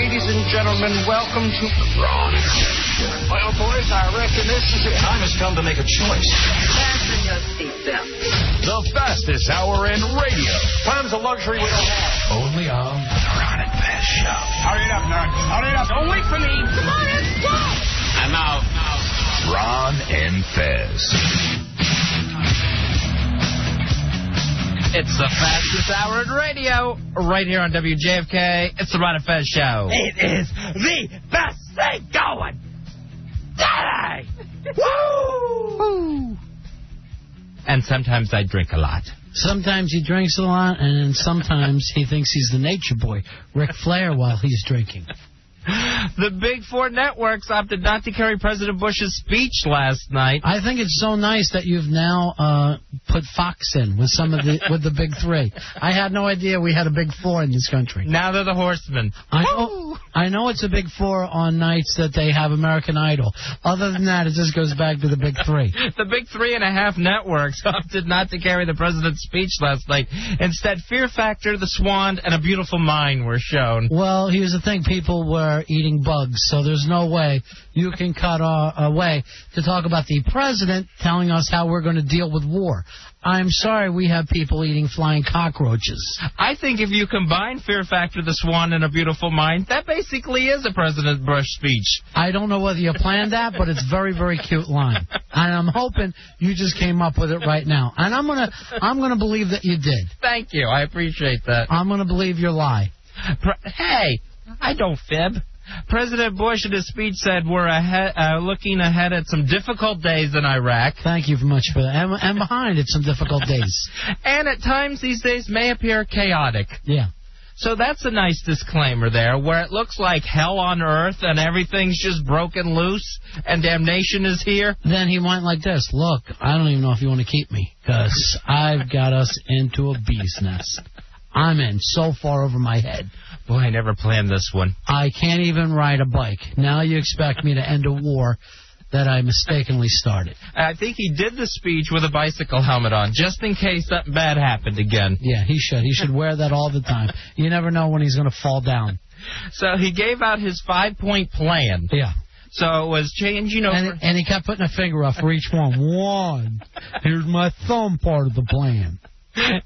ladies and gentlemen, welcome to Ron and Fez. Well, boys, I reckon this is it. Time has come to make a choice. Fasten your seatbelt. The fastest hour in radio. Time's a luxury we don't have. Only on the Ron and Fez Show. Hurry it up, nerd. Hurry it up. Don't wait for me. Come on, let's go. I'm out. Ron and Fez. It's the fastest hour in radio, right here on WJFK. It's the Ron and Fez Show. It is the best thing going today! Woo! And sometimes I drink a lot. Sometimes he drinks a lot, and sometimes he thinks he's the nature boy, Ric Flair, while he's drinking. The big four networks opted not to carry President Bush's speech last night. I think it's so nice that you've now put Fox in with some of the big three. I had no idea we had a big four in this country. Now they're the horsemen. I know it's a big four on nights that they have American Idol. Other than that, it just goes back to the big three. The big 3.5 networks opted not to carry the president's speech last night. Instead, Fear Factor, The Swan, and A Beautiful Mind were shown. Well, here's the thing. People were eating bugs, so there's no way you can cut a way to talk about the president telling us how we're going to deal with war. I'm sorry we have people eating flying cockroaches. I think if you combine Fear Factor, The Swan, and A Beautiful Mind, that basically is a President Bush speech. I don't know whether you planned that, but it's a very, very cute line. And I'm hoping you just came up with it right now. And I'm gonna believe that you did. Thank you. I appreciate that. I'm gonna believe your lie. Hey, I don't fib. President Bush in his speech said we're looking ahead at some difficult days in Iraq. Thank you very much for that. And behind it, some difficult days. And at times these days may appear chaotic. Yeah. So that's a nice disclaimer there, where it looks like hell on earth and everything's just broken loose and damnation is here. Then he went like this. Look, I don't even know if you want to keep me, because I've got us into a bee's nest. I'm in so far over my head. Boy, I never planned this one. I can't even ride a bike. Now you expect me to end a war that I mistakenly started. I think he did the speech with a bicycle helmet on, just in case something bad happened again. Yeah, he should. He should wear that all the time. You never know when he's going to fall down. So he gave out his 5-point plan. Yeah. So it was changing over. And he kept putting a finger up for each one. One. Here's my thumb part of the plan.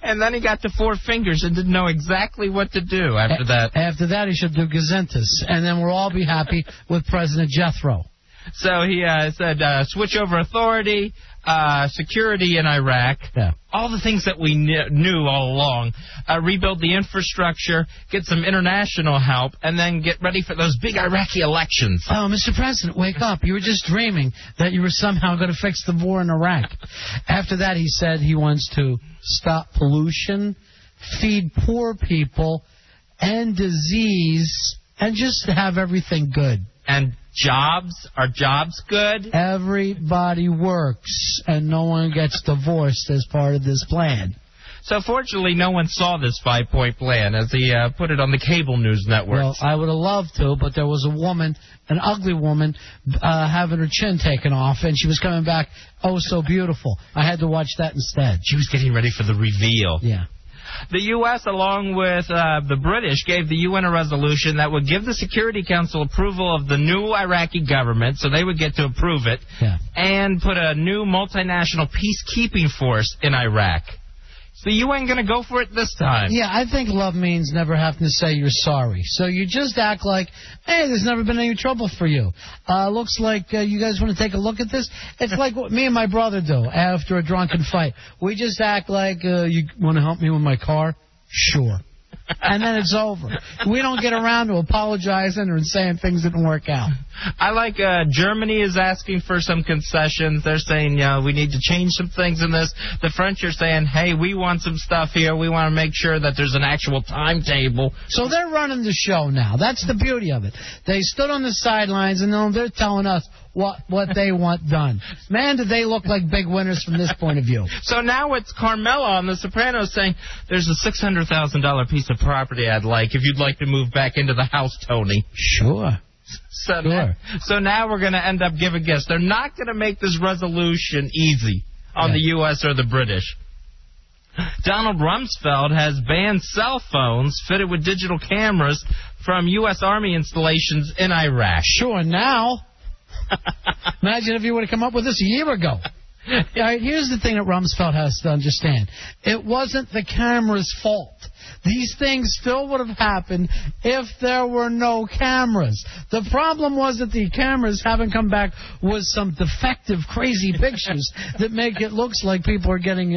And then he got to 4 fingers and didn't know exactly what to do after that. After that, he should do Gazentis. And then we'll all be happy with President Jethro. So he said switch over authority, security in Iraq, all the things that we knew all along, rebuild the infrastructure, get some international help, and then get ready for those big Iraqi elections. Oh, Mr. President, wake up. You were just dreaming that you were somehow going to fix the war in Iraq. After that, he said he wants to stop pollution, feed poor people, end disease, and just have everything good. And jobs? Are jobs good? Everybody works, and no one gets divorced as part of this plan. So fortunately, no one saw this 5-point plan as he put it on the cable news networks. Well, I would have loved to, but there was a woman, an ugly woman, having her chin taken off, and she was coming back, oh, so beautiful. I had to watch that instead. She was getting ready for the reveal. Yeah. The U.S., along with the British, gave the UN a resolution that would give the Security Council approval of the new Iraqi government, so they would get to approve it, and put a new multinational peacekeeping force in Iraq. So you ain't going to go for it this time. Yeah, I think love means never having to say you're sorry. So you just act like, hey, there's never been any trouble for you. Looks like you guys want to take a look at this? It's like what me and my brother do after a drunken fight. We just act like, you want to help me with my car? Sure. And then it's over. We don't get around to apologizing or saying things didn't work out. I like Germany is asking for some concessions. They're saying, we need to change some things in this. The French are saying, hey, we want some stuff here. We want to make sure that there's an actual timetable. So they're running the show now. That's the beauty of it. They stood on the sidelines, and they're telling us what they want done. Man, do they look like big winners from this point of view. So now it's Carmela on The Sopranos saying, there's a $600,000 piece of property I'd like if you'd like to move back into the house, Tony. Sure. So now we're going to end up giving gifts. They're not going to make this resolution easy on the U.S. or the British. Donald Rumsfeld has banned cell phones fitted with digital cameras from U.S. Army installations in Iraq. Sure, now. Imagine if you would have come up with this a year ago. All right, here's the thing that Rumsfeld has to understand. It wasn't the camera's fault. These things still would have happened if there were no cameras. The problem was that the cameras haven't come back with some defective, crazy pictures that make it look like people are getting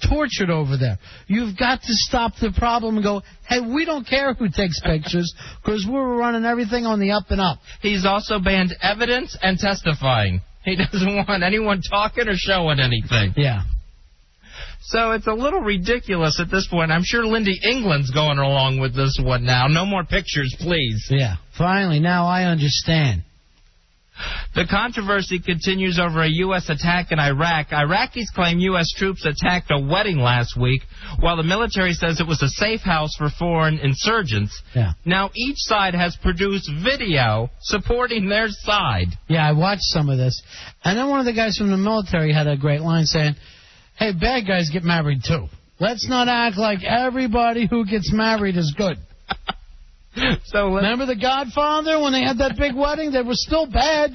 tortured over there. You've got to stop the problem and go, hey, we don't care who takes pictures because we're running everything on the up and up. He's also banned evidence and testifying. He doesn't want anyone talking or showing anything. Yeah. So it's a little ridiculous at this point. I'm sure Lindy England's going along with this one now. No more pictures, please. Yeah. Finally, now I understand. The controversy continues over a U.S. attack in Iraq. Iraqis claim U.S. troops attacked a wedding last week, while the military says it was a safe house for foreign insurgents. Yeah. Now, each side has produced video supporting their side. Yeah, I watched some of this. And then one of the guys from the military had a great line saying, hey, bad guys get married too. Let's not act like everybody who gets married is good. So remember The Godfather when they had that big wedding? They were still bad.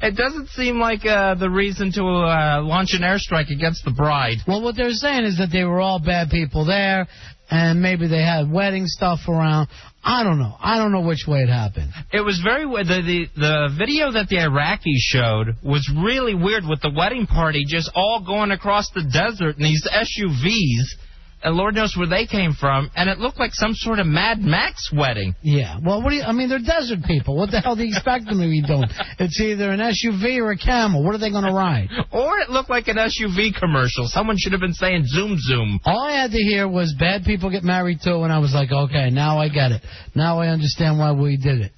It doesn't seem like the reason to launch an airstrike against the bride. Well, what they're saying is that they were all bad people there, and maybe they had wedding stuff around. I don't know. I don't know which way it happened. It was very weird. The video that the Iraqis showed was really weird with the wedding party just all going across the desert in these SUVs. And Lord knows where they came from, and it looked like some sort of Mad Max wedding. Yeah, well, they're desert people. What the hell do you expect them to be doing? It's either an SUV or a camel. What are they going to ride? Or it looked like an SUV commercial. Someone should have been saying zoom, zoom. All I had to hear was bad people get married too, and I was like, okay, now I get it. Now I understand why we did it.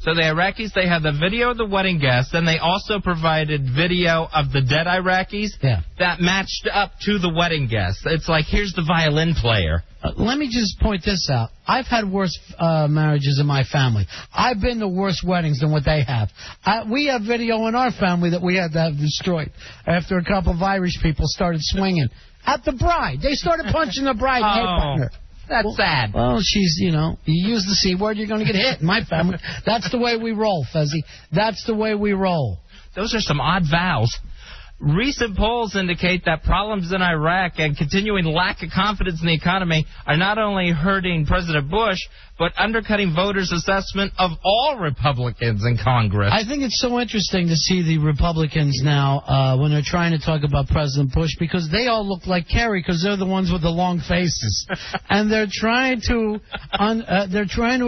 So the Iraqis, they had the video of the wedding guests, and they also provided video of the dead Iraqis that matched up to the wedding guests. It's like, here's the violin player. Let me just point this out. I've had worse marriages in my family. I've been to worse weddings than what they have. We have video in our family that we had to have destroyed after a couple of Irish people started swinging at the bride. They started punching the bride. Oh. That's sad. Well, she's, you use the C word, you're going to get hit in my family. That's the way we roll, Fezzy. That's the way we roll. Those are some odd vows. Recent polls indicate that problems in Iraq and continuing lack of confidence in the economy are not only hurting President Bush, but undercutting voters' assessment of all Republicans in Congress. I think it's so interesting to see the Republicans now when they're trying to talk about President Bush, because they all look like Kerry because they're the ones with the long faces. And they're trying to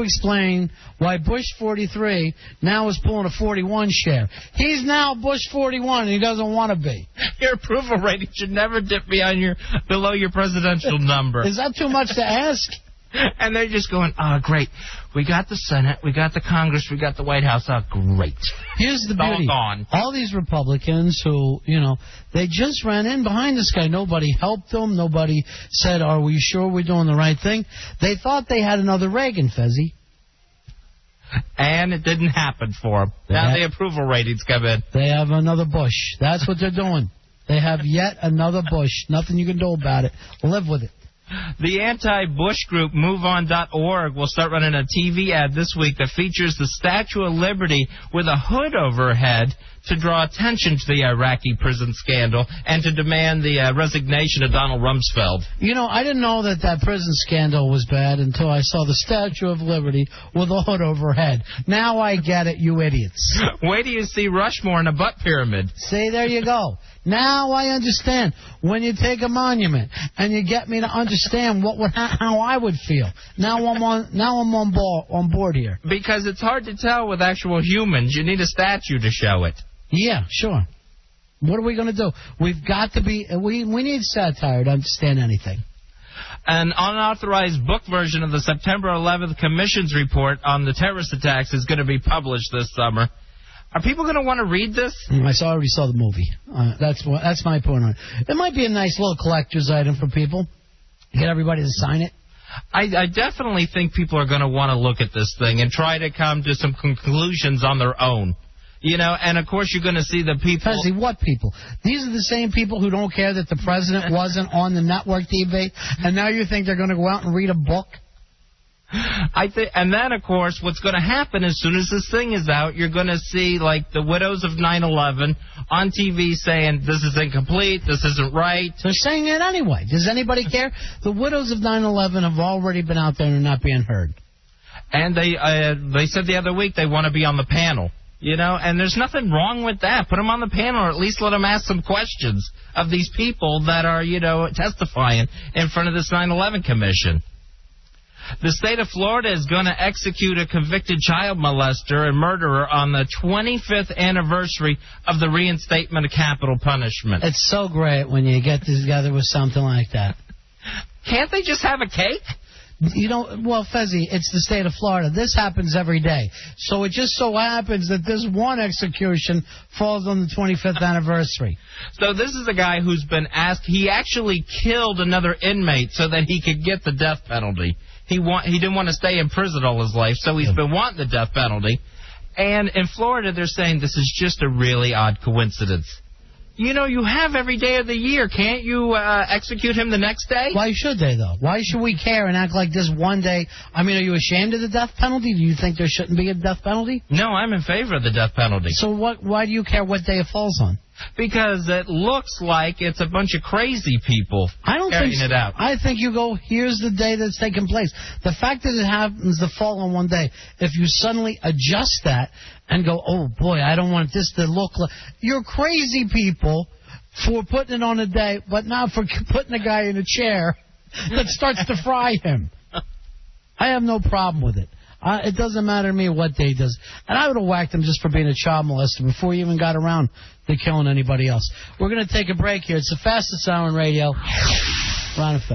explain why Bush 43 now is pulling a 41 share. He's now Bush 41 and he doesn't want to be. Your approval rating should never dip below your presidential number. Is that too much to ask? And they're just going, oh, great. We got the Senate, we got the Congress, we got the White House. Oh, great. Here's the beauty. All gone. All these Republicans who, they just ran in behind this guy. Nobody helped them. Nobody said, are we sure we're doing the right thing? They thought they had another Reagan, Fezzy. And it didn't happen for them. Now the approval ratings come in. They have another Bush. That's what they're doing. They have yet another Bush. Nothing you can do about it. Live with it. The anti-Bush group MoveOn.org will start running a TV ad this week that features the Statue of Liberty with a hood over her head to draw attention to the Iraqi prison scandal and to demand the resignation of Donald Rumsfeld. I didn't know that prison scandal was bad until I saw the Statue of Liberty with a hood over her head. Now I get it, you idiots. Wait till you see Rushmore in a butt pyramid. See, there you go. Now I understand. When you take a monument and you get me to understand how I would feel. Now I'm on board here. Because it's hard to tell with actual humans. You need a statue to show it. Yeah, sure. What are we going to do? We've got to be. We need satire to understand anything. An unauthorized book version of the September 11th Commission's report on the terrorist attacks is going to be published this summer. Are people going to want to read this? I already saw the movie. That's my point on it. It might be a nice little collector's item for people. Get everybody to sign it. I definitely think people are going to want to look at this thing and try to come to some conclusions on their own. You know, and of course you're going to see the people. Fezzy, what people? These are the same people who don't care that the president wasn't on the network TV, and now you think they're going to go out and read a book? And then, of course, what's going to happen as soon as this thing is out, you're going to see, like, the widows of 9/11 on TV saying, this is incomplete, this isn't right. They're saying it anyway. Does anybody care? The widows of 9/11 have already been out there and are not being heard. And they said the other week they want to be on the panel. You know, and there's nothing wrong with that. Put them on the panel, or at least let them ask some questions of these people that are, you know, testifying in front of this 9/11 commission. The state of Florida is going to execute a convicted child molester and murderer on the 25th anniversary of the reinstatement of capital punishment. It's so great when you get together with something like that. Can't they just have a cake? You know, well, Fezzy, it's the state of Florida. This happens every day. So it just so happens that this one execution falls on the 25th anniversary. So this is a guy who's been asked, he actually killed another inmate so that he could get the death penalty. He didn't want to stay in prison all his life, so he's been wanting the death penalty. And in Florida, they're saying this is just a really odd coincidence. You know, you have every day of the year. Can't you execute him the next day? Why should they, though? Why should we care and act like this one day? I mean, are you ashamed of the death penalty? Do you think there shouldn't be a death penalty? No, I'm in favor of the death penalty. So why do you care what day it falls on? Because it looks like it's a bunch of crazy people carrying it out. I think you go, here's the day that's taking place. The fact that it happens to fall on one day, if you suddenly adjust that and go, oh, boy, I don't want this to look like... You're crazy people for putting it on a day, but not for putting a guy in a chair that starts to fry him. I have no problem with it. It doesn't matter to me what day he does. And I would have whacked him just for being a child molester before he even got around to killing anybody else. We're going to take a break here. It's the fastest hour on radio. Ron and Fez.